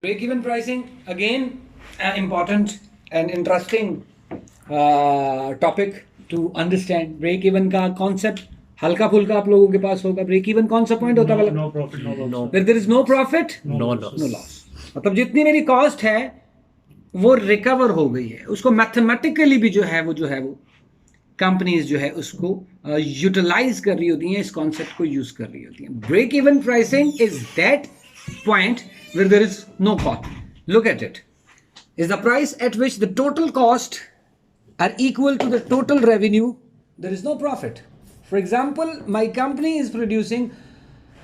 Break-even pricing, again, an important and interesting topic to understand. Break-even का concept हल्का फुल्का आप लोगों के पास होगा. Break-even कौन सा point होता है? No profit, no loss. Where there is no profit, No loss. no loss. मतलब जितनी मेरी cost है वो recover हो गई है. उसको mathematically भी जो है वो कंपनीज जो है उसको यूटिलाइज कर रही होती हैं, इस कॉन्सेप्ट को यूज कर रही होती हैं. Break even pricing is that point where there is no cost. Look at it. Is the price at which the total cost are equal to the total revenue. There is no profit. For example, my company is producing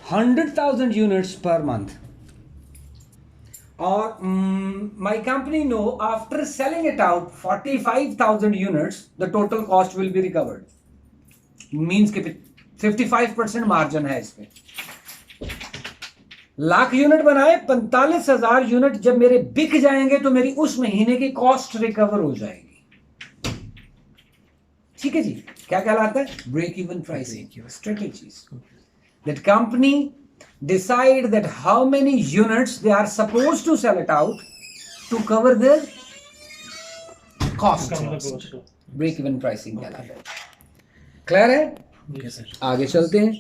100,000 units per month. Or my company know after selling it out 45,000 units, the total cost will be recovered. Means कि 55% margin है इसमें. Lakh unit बनाए, 45,000 unit जब मेरे बिक जाएंगे तो मेरी उस महीने की कॉस्ट रिकवर हो जाएगी. ठीक है जी. क्या कहलाता है? Break even pricing strategies. That company decide that how many units they are suppose to sell it out to cover their cost. Break even pricing कहलाता है. क्लियर है? Yes, sir. आगे चलते हैं.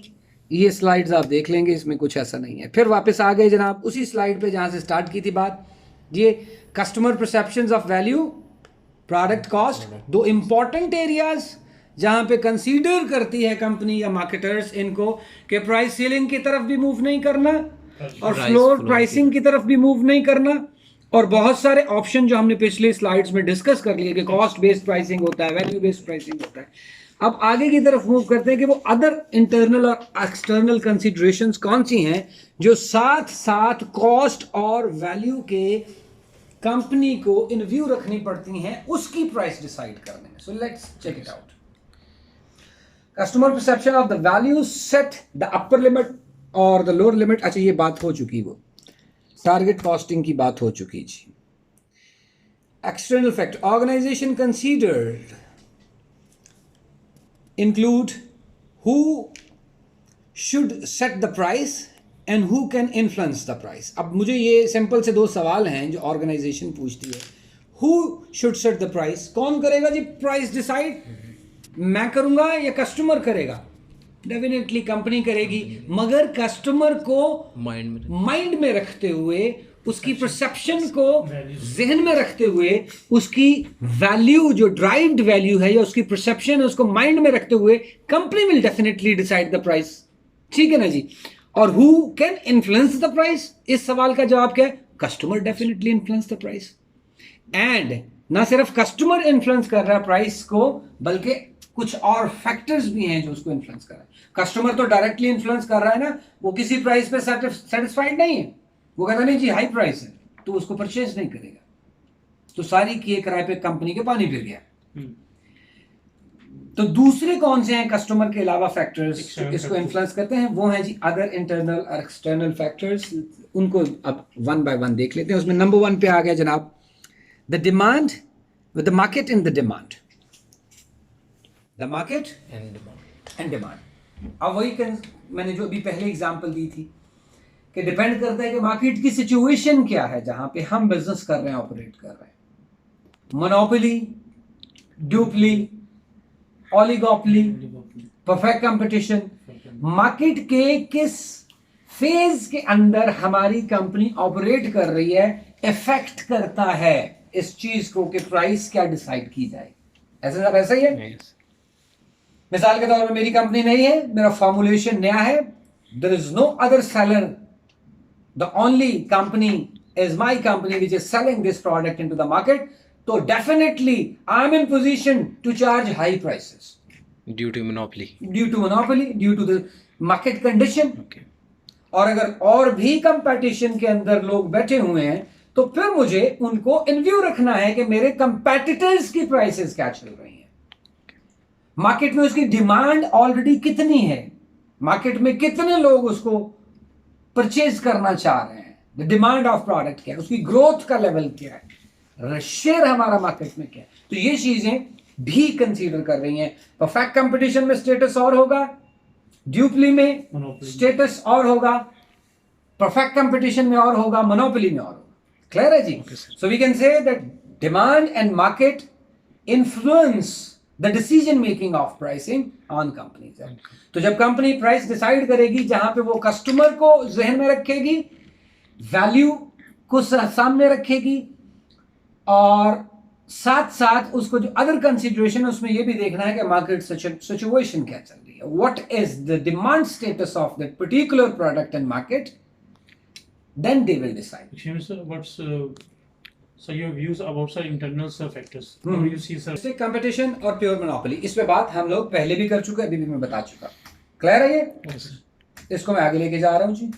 ये स्लाइड्स आप देख लेंगे, इसमें कुछ ऐसा नहीं है. फिर वापस आ गए जनाब उसी स्लाइड पे जहाँ से स्टार्ट की थी बात. ये customer perceptions of value, product cost, दो इंपॉर्टेंट एरियाज जहाँ पे कंसीडर करती है कंपनी या मार्केटर्स इनको कि प्राइस सीलिंग की तरफ भी मूव नहीं करना और फ्लोर प्राइसिंग की तरफ भी मूव नहीं करना. और बहुत सारे ऑप्शन जो हमने पिछले स्लाइड्स में डिस्कस कर लिए कि कॉस्ट बेस्ड प्राइसिंग होता है, वैल्यू बेस्ड प्राइसिंग होता है. अब आगे की तरफ मूव करते हैं कि वो अदर इंटरनल और एक्सटर्नल कंसीडरेशंस कौन सी हैं जो साथ साथ कॉस्ट और वैल्यू के कंपनी को इन व्यू रखनी पड़ती हैं उसकी प्राइस डिसाइड करने में. So let's check it out. Customer perception of the value set the upper limit और द लोअर लिमिट. अच्छा, ये बात हो चुकी, वो टारगेट कॉस्टिंग की बात हो चुकी जी. External factor organisation considered include who should set the price and who can influence the price. अब मुझे ये सिंपल से दो सवाल हैं जो ऑर्गेनाइजेशन पूछती है. Who should set the price? कौन करेगा जी प्राइस डिसाइड? मैं करूंगा या कस्टमर करेगा? डेफिनेटली कंपनी करेगी, मगर कस्टमर को माइंड में रखते हुए, उसकी परसेप्शन को जहन में रखते हुए, उसकी वैल्यू जो ड्राइव्ड वैल्यू है या उसकी परसेप्शन है उसको माइंड में रखते हुए company will definitely decide the price. ठीक है ना जी. और who can influence the price? इस सवाल का जवाब क्या है? Customer definitely influence the price. And ना सिर्फ कस्टमर इन्फ्लुएंस कर रहा है प्राइस को, बल्कि कुछ और फैक्टर्स भी हैं जो उसको इन्फ्लुएंस कर रहा है. कस्टमर तो डायरेक्टली इन्फ्लुएंस कर रहा है ना, वो किसी प्राइस पे सेटिस्फाइड नहीं है. वो कहता नहीं जी हाई प्राइस है, तो उसको परचेज नहीं करेगा. तो सारी किए किराए पे कंपनी के पानी फिर गया. तो दूसरे कौन से हैं कस्टमर के अलावा फैक्टर्स इसको इन्फ्लुएंस करते हैं? वो हैं जी अदर इंटरनल और एक्सटर्नल फैक्टर्स. उनको अब वन बाय वन देख लेते हैं. उसमें नंबर 1 पे आ गया जनाब the demand with the market in the demand. The market and demand. अब वही मैंने जो अभी पहले एग्जांपल दी थी कि डिपेंड करता है कि मार्केट की सिचुएशन क्या है जहां पे हम बिजनेस कर रहे हैं, ऑपरेट कर रहे हैं. Monopoly, duopoly, oligopoly, perfect competition. Market के किस फेज के अंदर हमारी कंपनी ऑपरेट कर रही है इफेक्ट करता है इस चीज को कि प्राइस क्या डिसाइड की जाए. ऐसा सब ऐसा ही है. मिसाल के तौर पे मेरी कंपनी नहीं है, मेरा फॉर्मुलेशन नया है, there is no other seller, the only company is my company which is selling this product into the market, so definitely I am in position to charge high prices Due to monopoly, due to the market condition. Okay. और अगर और भी competition के अंदर लोग बैठे हुए हैं तो फिर मुझे उनको इन व्यू रखना है कि मेरे कंपेटिटर्स की प्राइसेस क्या चल रही हैं, मार्केट में उसकी डिमांड ऑलरेडी कितनी है, मार्केट में कितने लोग उसको परचेज करना चाह रहे हैं, द डिमांड ऑफ प्रोडक्ट क्या है, उसकी ग्रोथ का लेवल क्या है, शेयर हमारा मार्केट में क्या है. तो ये चीजें भी कंसीडर कर रही हैं. परफेक्ट कंपटीशन में स्टेटस और होगा, ड्यूपली में स्टेटस और होगा, परफेक्ट कंपटीशन में और होगा, मोनोपोली में और होगा. क्लियर है जी? So we can say that demand and market influence the decision making of pricing on companies. तो जब कंपनी प्राइस डिसाइड करेगी, जहां पे वो कस्टमर को जहन में रखेगी, वैल्यू को सामने रखेगी, और साथ साथ उसको जो अदर कंसिडरेशन उसमें ये भी देखना है कि मार्केट सिचुएशन क्या चल रही है, what is the demand status of that particular product and market, then they will decide. So your views about sir internal factors. How do you see sir? Competition और प्योर मोनोपोली, इस पे बात हम लोग पहले भी कर चुके हैं, अभी भी मैं बता चुका। क्लियर है ये? Yes. इसको मैं आगे लेके जा रहा हूं जी।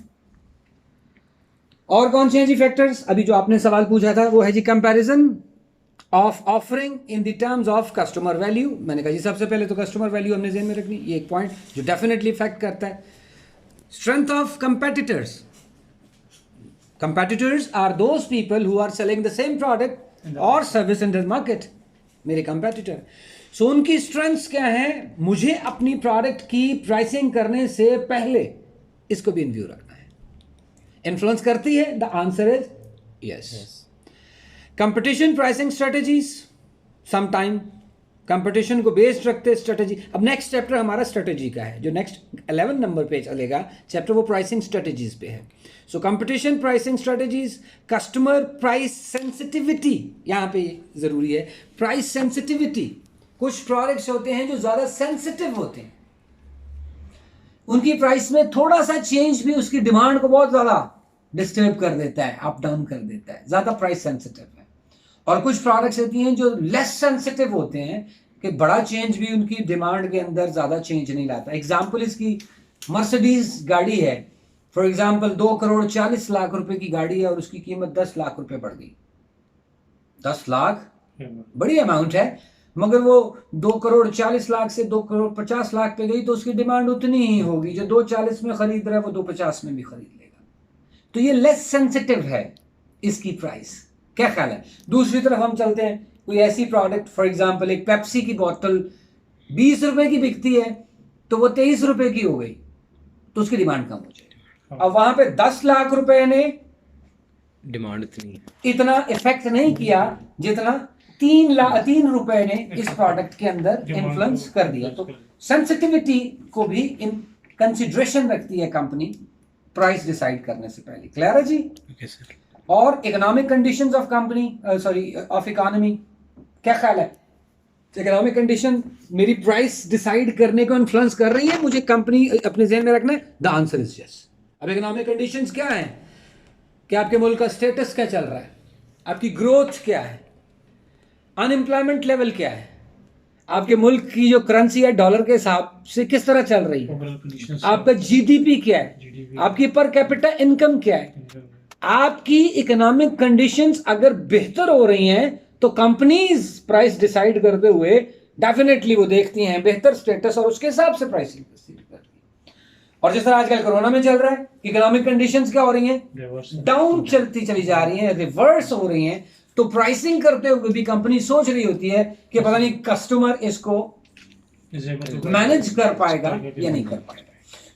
और कौन से हैं जी फैक्टर्स? अभी जो आपने सवाल पूछा था वो है जी comparison of offering in the terms of customer value. मैंने कहा जी सबसे पहले तो कस्टमर वैल्यू हमने ज़हन में रखनी, ये एक पॉइंट जो डेफिनेटली इफेक्ट करता है। Strength of competitors, competitors are those people who are selling the same product or service in the market, मेरे competitor। so उनकी strengths क्या हैं, मुझे अपनी product की pricing करने से पहले इसको भी in view रखना है। influence करती है? the answer is yes। competition pricing strategies, sometime competition को बेस्ड रखते स्ट्रेटेजी। अब नेक्स्ट चैप्टर हमारा स्ट्रेटेजी का है, जो नेक्स्ट 11 नंबर पे चलेगा चैप्टर, वो प्राइसिंग स्ट्रेटेजीज पे है। So competition pricing strategies, customer price sensitivity यहाँ पे ज़रूरी है। प्राइस सेंसिटिविटी, कुछ प्रोडक्ट्स होते हैं जो ज़्यादा सेंसिटिव होते हैं, उनकी प्राइस में थोड़ा सा चेंज भी उसकी डिमांड को बहुत ज़्यादा डिस्टर्ब कर देता है, अप डाउन कर देता है, ज़्यादा प्राइस सेंसिटिव है। और कुछ प्रोडक्ट्स होती हैं जो लेस सेंसिटिव होते हैं कि बड़ा चेंज भी उनकी डिमांड के अंदर ज़्यादा चेंज नहीं लाता। एग्जाम्पल इसकी मर्सिडीज गाड़ी है, फॉर एग्जाम्पल 2,40,00,000 रुपए की गाड़ी है और उसकी कीमत 10 लाख रुपए बढ़ गई। 10 लाख बड़ी अमाउंट है, मगर वो 2,40,00,000 से 2,50,00,000 पे गई तो उसकी डिमांड उतनी ही होगी। जो 2,40 में खरीद रहा है वो 2,50 में भी खरीद लेगा। तो ये लेस सेंसिटिव है इसकी प्राइस। क्या ख्याल है? दूसरी तरफ हम चलते हैं, कोई ऐसी प्रोडक्ट, फॉर एग्जांपल एक पेप्सी की बोतल 20 रुपए की बिकती है तो वो 23 रुपए की हो गई, तो उसकी डिमांड कम हो जाएगी। अब वहां पे 10 लाख रुपए ने डिमांड इतना इफेक्ट नहीं किया जितना 3 रुपए ने इस प्रोडक्ट के अंदर इन्फ्लुएंस कर दिया। तो सेंसिटिविटी को भी इन कंसिडरेशन रखती है कंपनी प्राइस डिसाइड करने से पहले। क्लियर है जी? Okay sir. और economic conditions of company, of economy, क्या ख्याल है? इकोनॉमिक कंडीशन मेरी प्राइस डिसाइड करने को इन्फ्लुएंस कर रही है, मुझे कंपनी अपने ज़हन में रखना है। The answer is yes. अब इकोनॉमिक कंडीशंस क्या है कि आपके मुल्क का स्टेटस क्या चल रहा है, आपकी ग्रोथ क्या है, अनएम्प्लॉयमेंट लेवल क्या है, आपके मुल्क की जो करेंसी है डॉलर के हिसाब से किस तरह चल रही है, आपका जीडीपी क्या है, आपकी पर कैपिटा इनकम क्या है। आपकी इकोनॉमिक कंडीशंस अगर बेहतर हो रही हैं तो कंपनीज प्राइस डिसाइड करते हुए डेफिनेटली वो देखती हैं बेहतर स्टेटस और उसके हिसाब से प्राइसिंग करती हैं। और जिस तरह आजकल कोरोना में चल रहा है, इकोनॉमिक कंडीशंस क्या हो रही हैं? डाउन चलती चली जा रही हैं, रिवर्स हो रही हैं। तो प्राइसिंग करते हुए भी कंपनी सोच रही होती है कि पता नहीं कस्टमर इसको मैनेज कर पाएगा या नहीं कर पाएगा।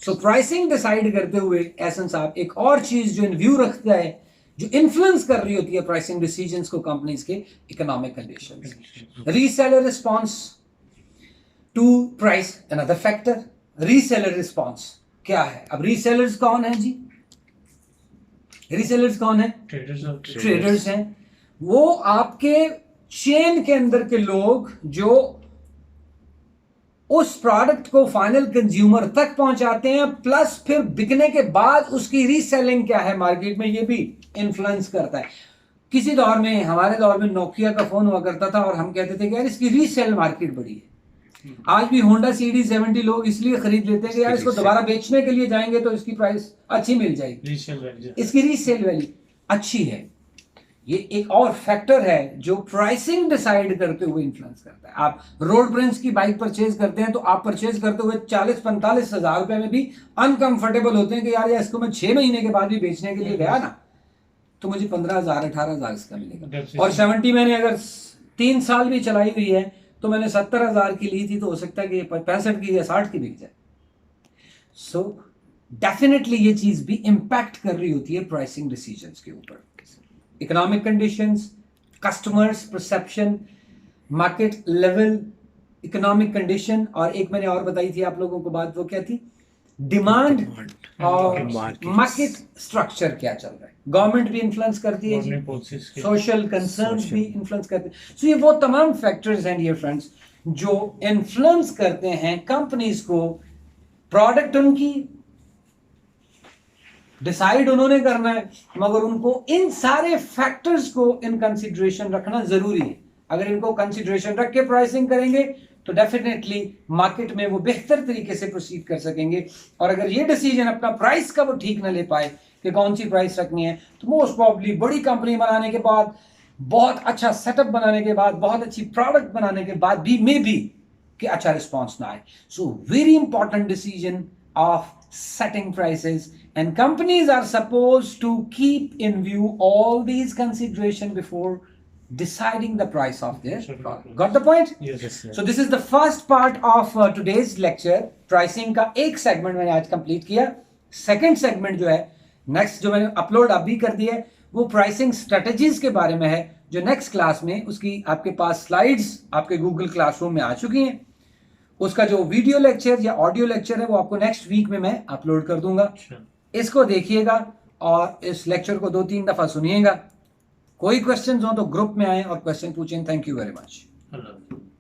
सो प्राइसिंग डिसाइड करते हुए एहसन साहब एक और चीज जो इन व्यू रखता है, जो इन्फ्लुएंस कर रही होती है प्राइसिंग डिसीजंस को कंपनीज के, economic conditions. Reseller response to price, another factor. Reseller response क्या है? अब रीसेलर्स कौन है जी? रीसेलर्स कौन है? ट्रेडर्स हैं। वो आपके चेन के अंदर के लोग जो उस प्रोडक्ट को फाइनल कंज्यूमर तक पहुंचाते हैं, प्लस फिर बिकने के बाद उसकी रीसेलिंग क्या है मार्केट में, ये भी इन्फ्लुएंस करता है। किसी दौर में, हमारे दौर में नोकिया का फोन हुआ करता था और हम कहते थे कि यार इसकी रीसेल मार्केट बड़ी है। आज भी होंडा CD70 लोग इसलिए खरीद लेते हैं कि यार इसको दोबारा बेचने के लिए जाएंगे तो इसकी प्राइस अच्छी मिल जाएगी, इसकी रीसेल वैल्यू अच्छी है। ये एक और फैक्टर है जो प्राइसिंग डिसाइड करते हुए इन्फ्लुएंस करता है। आप रोड प्रिंस की बाइक परचेज करते हैं तो आप परचेज करते हुए 40-45 हज़ार रुपए में भी अनकंफर्टेबल होते हैं कि यार इसको मैं 6 महीने के बाद भी बेचने के लिए गया ना तो मुझे 15,000 18,000 इसका मिलेगा। और 70 मैंने अगर 3 साल भी चलाई हुई है तो मैंने 70,000 की ली थी, तो हो सकता है कि 65 की या 60 की बिक जाए। सो डेफिनेटली ये चीज भी इंपैक्ट कर रही होती है प्राइसिंग डिसीजंस के ऊपर। Economic conditions, customers perception, market level, economic condition, और एक मैंने और बताई थी आप लोगों को बात, वो क्या थी, डिमांड और मार्केट स्ट्रक्चर क्या चल रहा है। गवर्नमेंट भी इन्फ्लुएंस करती है जी, Government policies के- सोशल कंसर्न्स भी इन्फ्लुएंस करते हैं। सो ये वो तमाम फैक्टर्स हैं डियर फ्रेंड्स जो इन्फ्लुएंस करते हैं कंपनीज को। प्रोडक्ट उनकी डिसाइड उन्होंने करना है, मगर उनको इन सारे फैक्टर्स को इन कंसिडरेशन रखना जरूरी है। अगर इनको कंसिडरेशन रख के प्राइसिंग करेंगे तो डेफिनेटली मार्केट में वो बेहतर तरीके से प्रोसीड कर सकेंगे। और अगर ये डिसीजन अपना प्राइस का वो ठीक ना ले पाए कि कौन सी प्राइस रखनी है, तो मोस्ट प्रॉब्ली बड़ी कंपनी बनाने के बाद, बहुत अच्छा सेटअप बनाने के बाद, बहुत अच्छी प्रोडक्ट बनाने के बाद भी मे बी कि अच्छा रिस्पॉन्स ना आए। So very important decision of setting prices, and companies are supposed to keep in view all these consideration before deciding the price of their product. Got the point? Yes. Yes, sir. So this is the first part of today's lecture. Pricing का एक segment मैंने आज complete किया। Second segment जो है next, जो मैंने upload अभी कर दिया है, वो pricing strategies के बारे में है, जो next class में उसकी आपके पास slides आपके Google Classroom में आ चुकी हैं। उसका जो वीडियो लेक्चर या ऑडियो लेक्चर है वो आपको नेक्स्ट वीक में मैं अपलोड कर दूंगा। Sure. इसको देखिएगा और इस लेक्चर को 2-3 दफा सुनिएगा। कोई क्वेश्चंस हो तो ग्रुप में आए और क्वेश्चन पूछें। Thank you very much. Allah.